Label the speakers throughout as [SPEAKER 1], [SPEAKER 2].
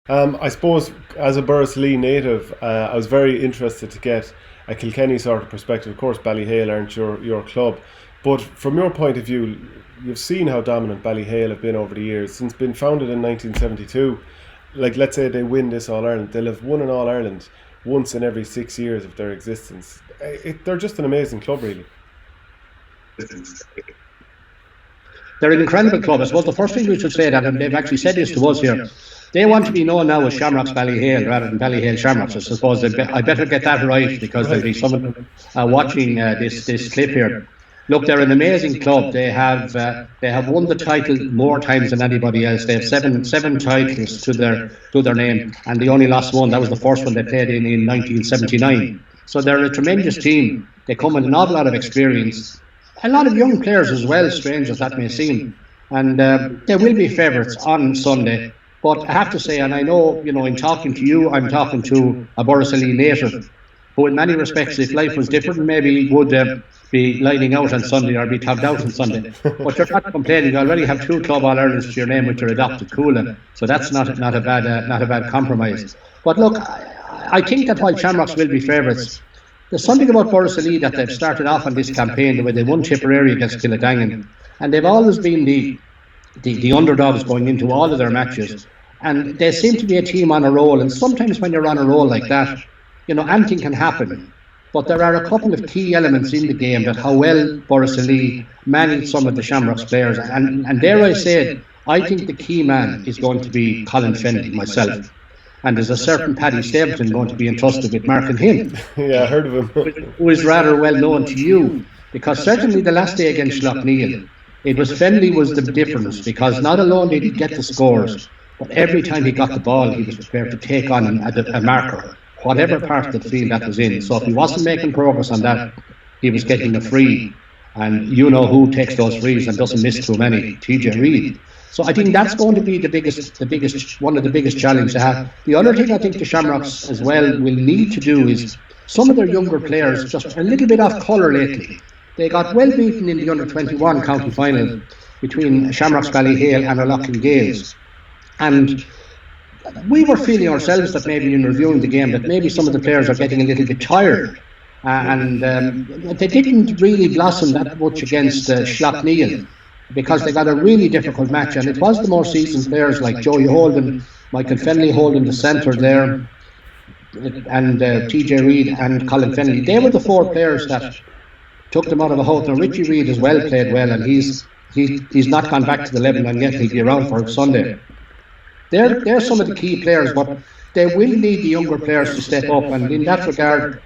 [SPEAKER 1] I suppose as a Borrisoleigh native, I was very interested to get a Kilkenny sort of perspective. Of course, Ballyhale aren't your club, but from your point of view, you've seen how dominant Ballyhale have been over the years. Since being founded in 1972, like let's say they win this All Ireland, they'll have won an All Ireland once in every 6 years of their existence. They're just an amazing club, really.
[SPEAKER 2] They're an incredible club. I suppose the first thing we should say that, and they've actually said this to us here, they want to be known now as Shamrocks Ballyhale rather than Ballyhale Shamrocks. I suppose I better get that right, because there'll be someone watching this clip here. Look, they're an amazing club. They have won the title more times than anybody else. They have seven titles to their name, and they only lost one. That was the first one they played in 1979. So they're a tremendous team. They come with an awful lot of experience, a lot of young players as well, strange as that may seem, and they will be favourites on Sunday. But I have to say, and I know, in talking to you, I'm talking to a Borrisoleigh native, who in many respects, if life was different, maybe would be lining out on Sunday or be tabbed out on Sunday. But you're not complaining. You already have two Club All Irelands to your name with your adopted Coola, so that's not a bad compromise. But look, I think that while Shamrocks will be favourites, there's something about Borrisoleigh that they've started off on this campaign the way they won Tipperary against Kildangan, and they've always been the underdogs going into all of their matches. And they seem to be a team on a roll, and sometimes when you're on a roll like that, anything can happen. But there are a couple of key elements in the game that how well Borrisoleigh managed some of the Shamrocks players. And dare I say it, I think the key man is going to be Colin Fennelly, myself. And there's a certain Paddy Stapleton going to be entrusted with marking him.
[SPEAKER 1] Yeah, I heard of him.
[SPEAKER 2] Who is rather well known to you. Because certainly the last day against Schlockneil, Fennelly was the difference, because not alone did he get the scores, but every time he got the ball, he was prepared to take on a marker, whatever part of the field that was in. So if he wasn't making progress on that, he was getting a free. And you know who takes those frees and doesn't miss too many, TJ Reid. So I think that's going to be one of the biggest challenges to have. The other thing I think the Shamrocks as well will need to do is some of their younger players just a little bit off colour lately. They got well beaten in the under-21 county final between Shamrocks Ballyhale and O'Loughlin Gales. And we were feeling ourselves that maybe in reviewing the game that maybe some of the players are getting a little bit tired. And they didn't really blossom that much against Schlockneil, because they got a really difficult match, and it was the more seasoned players like Joey Holden, Michael Fennelly holding the centre there, and TJ Reid and Colin Fennelly. They were the four players that took them out of a hole. Now Richie Reid as well played well, and he's not gone back to the level, and yet he'll be around for Sunday. They're some of the key players, but they will need the younger players to step up, and in that regard,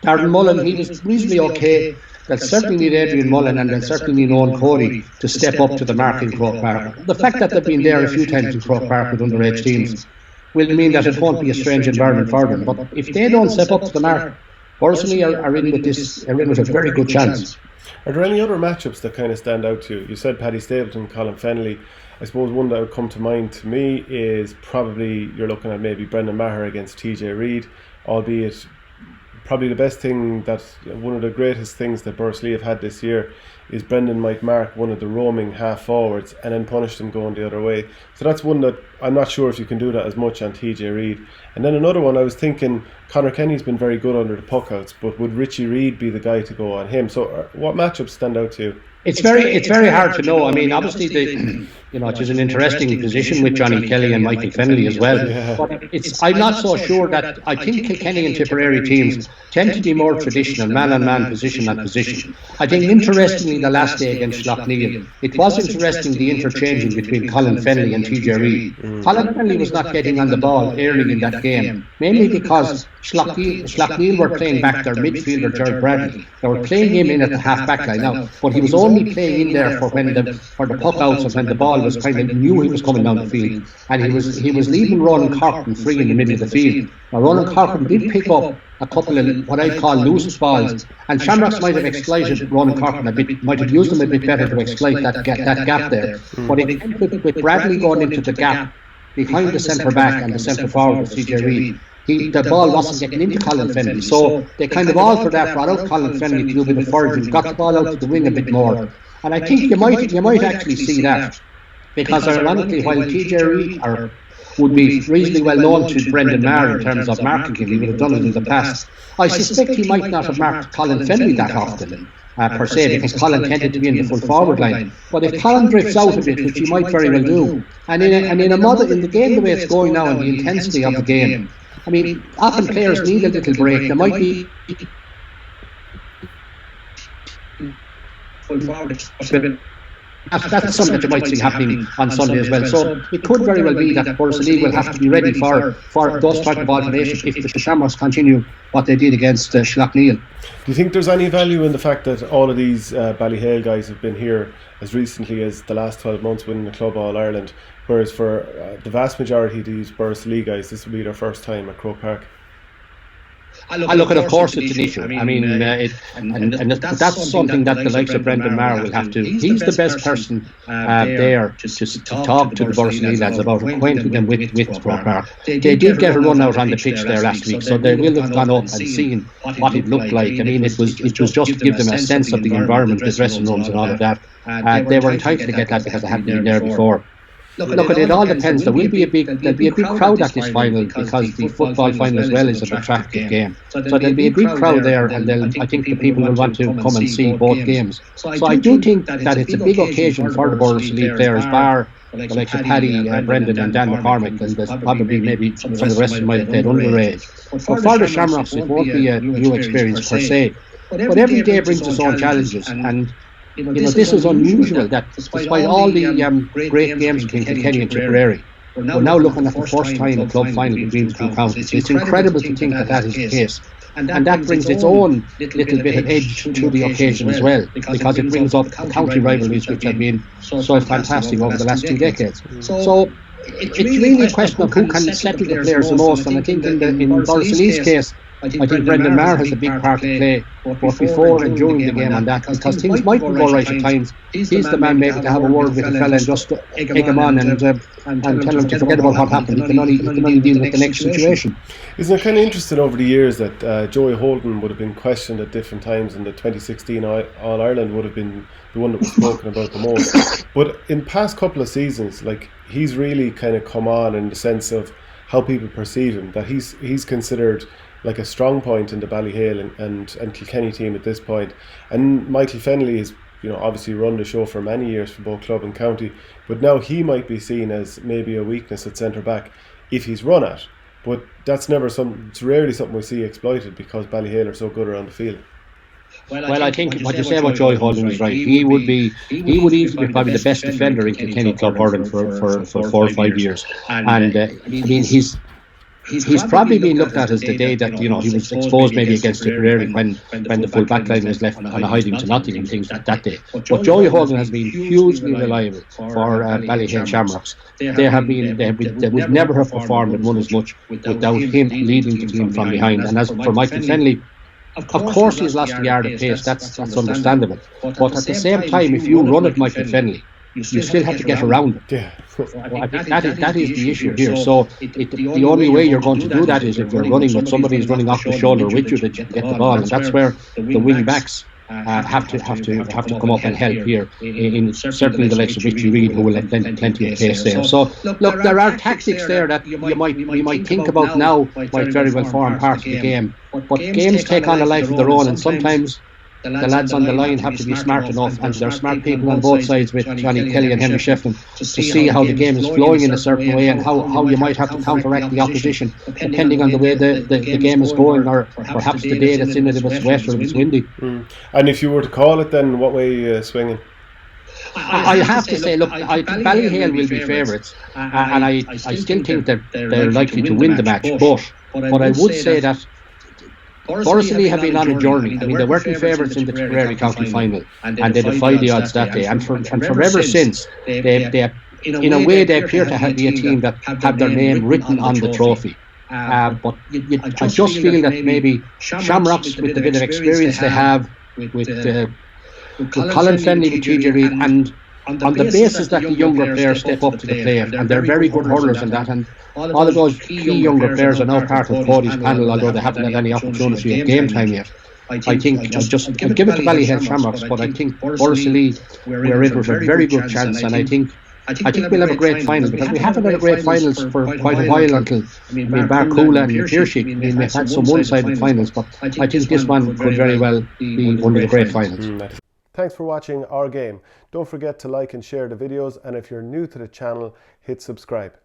[SPEAKER 2] Darren Mullen, he was reasonably okay. They'll certainly need Adrian Mullen, and they'll certainly need Owen Cody to step up to the mark in Croke Park. The fact that they've been there a few times in Croke Park with underage teams will mean that it won't be a strange environment for them. But if they don't step up to the mark, Borrisoleigh are in with a very good chance.
[SPEAKER 1] Are there any other matchups that kind of stand out to you? You said Paddy Stapleton, Colin Fennelly. I suppose one that would come to mind to me is probably you're looking at maybe Brendan Maher against TJ Reid, albeit probably the best thing, that one of the greatest things that Borrisoleigh have had this year is Brendan might mark one of the roaming half forwards and then punish them going the other way. So that's one that I'm not sure if you can do that as much on TJ Reid. And then another one, I was thinking Conor Kenny's been very good under the puckouts, but would Richie Reid be the guy to go on him? So what matchups stand out to you?
[SPEAKER 2] It's very hard to know. I mean, obviously it is an interesting position with Johnny Kelly and Michael Fennelly as well. Yeah. But I'm not so sure that I think Kilkenny and Tipperary teams tend to be more traditional, man-on-man, position-on-position. I think interestingly the last day against Schlockneil, it was interesting the interchanging between Colin Fennelly and TJ Reid. Colin Fennelly was not getting on the ball early in that game, mainly because Schlockneil were playing back their midfielder Gerald Bradley. They were playing him in at the half-back line now, but he was only playing in there for the puck-outs and when the ball was kind of knew he was coming down the field, and he was leaving Ronan Corcoran free in the middle of the field. Now Ronan Corcoran did pick up a couple of what I call loose balls, and Shamrocks might have exploited Ronan Corcoran a bit, might have used him a bit better to exploit that gap there. But it ended with Bradley going into the gap behind the centre back and the centre forward, CJ Reid. The ball wasn't getting into Colin Fennelly, so they kind of altered that, brought out Colin Fennelly to do a bit of foraging, got the ball out to the wing a bit more, and I think you might actually see that, because ironically, while TJ Reid or would be reasonably well known to Brendan Maher in terms of marking him. He would have done it in the past. I suspect he might not have marked Colin Fennelly that often, per se, because Colin tended to be in the full forward line. But if Colin drifts out a bit, which he might very well do, and in the game the way it's going now and the intensity of the game, I mean, often players need a little break. There might be full forward. That's something that you might see happening on Sunday as well. So it could very well be that Borrisoleigh will have to be ready for those type of alternations if the Shamrocks continue what they did against Slaughtneil.
[SPEAKER 1] Do you think there's any value in the fact that all of these Ballyhale guys have been here as recently as the last 12 months winning the Club All-Ireland, whereas for the vast majority of these Borrisoleigh guys, this will be their first time at Croke Park?
[SPEAKER 2] I look at, of course, it's an issue. I mean, that's something that the likes of Brendan Maher will have to. He's the best person there to talk to the Borrisoleigh lads about acquainting them with Croke Park. They did get a run out on the pitch there last week, so they will have gone up and seen what it looked like. I mean, it was just to give them a sense of the environment, the dressing rooms, and all of that. They were entitled to get that because they hadn't been there before. Look, it all depends. There'll be a big crowd at this final because the football final as well is an attractive game. So there'll be a big crowd there, and I think the people will want to come and see both games. So I do think that it's a big occasion for the Borrisoleigh players, bar the likes of Paddy, Brendan and Dan McCormick, and there's probably maybe some of the rest of them might have played underage. But for the Shamrocks, it won't be a new experience per se. But every day brings its own challenges, and this is unusual that despite all the great games between Kilkenny and Tipperary, we're now looking at the first time a club final between the two counties. It's incredible to think that is the case. And that brings its own little bit of edge to the occasion as well, because it brings up county rivalries which have been so fantastic over the last 2 decades. So it's really a question of who can settle the players the most, and I think in Borrisoleigh's case, I think Brendan Maher has a big part to play both before and during the game on that, because things mightn't go right at times. He's the man maybe to have a word with the fella and just egg him on and tell him to forget about what happened. He can only deal with the next situation.
[SPEAKER 1] Isn't it kind of interesting over the years that Joey Holden would have been questioned at different times, and the 2016 All-Ireland would have been the one that was spoken about the most. But in past couple of seasons, like, he's really kind of come on in the sense of how people perceive him, that he's considered like a strong point in the Ballyhale and Kilkenny team at this point. And Michael Fennelly has, obviously run the show for many years for both club and county, but now he might be seen as maybe a weakness at centre back if he's run at. But that's it's rarely something we see exploited because Ballyhale are so good around the field.
[SPEAKER 2] Well, I think what you say about Joey Holden is right. He would easily be probably the best defender in Kilkenny Club hurling for 4 or 5 years. And I mean, he's probably been looked at as the day that he was exposed maybe against Tipperary when the full back line was left on a hiding to nothing and things like that day. But Joey Holden has been hugely reliable for Ballyhale Shamrocks. They would never have performed and won as much without him leading the team from behind. And as for Michael Fennelly, of course he's lost a yard of pace, that's understandable. But at the same time, if you run at Michael Fennelly, you still have to get around it.
[SPEAKER 1] Yeah.
[SPEAKER 2] I think that is the issue here. So the only way you're going to do that is if you're running with somebody who's running off the shoulder with you that you can get the ball, and that's where the wing backs have to come up and help here. In certainly the likes of Richie Reid, who will have plenty of pace there. So look, there are tactics there that you might think about now might very well form part of the game. But games take on a life of their own, and sometimes the lads on the line have to be smart enough, and there are smart people on both sides with Johnny Kelly and Henry Shefflin to see how the game is flowing in a certain way and how you might have to counteract the opposition depending on the way the game is going, or perhaps the day that's in it, if it's wet or if it's windy.
[SPEAKER 1] And if you were to call it, then what way are you swinging?
[SPEAKER 2] I have to say, look, I think Ballyhale will be favourites, and I still think that they're likely to win the match, but I would say that Borrisoleigh have been on a journey. I mean, they weren't favourites in the Tipperary County final, and they defied the odds that day. And from ever since, they in a way, they appear to be a team that have their name written on the trophy. But I just feel that maybe Shamrocks, with the bit of experience they have, with Colin Fennelly, with TJ Reid, and on the basis that the younger players step up to the plate, and they're very good hurlers and that, and all of those key younger players are now part of Cody's panel, although they haven't had any opportunity at game time yet. I think I'll give it to Ballyhale Shamrocks, but I think Borrisoleigh were in with a very good chance, and I think I think we'll have a great final, because we haven't had a great finals for quite a while until, Barcoola and Piercy. We've had some one-sided finals, but I think this one could very well be one of the great finals.
[SPEAKER 1] Thanks for watching our game. Don't forget to like and share the videos, and if you're new to the channel, hit subscribe.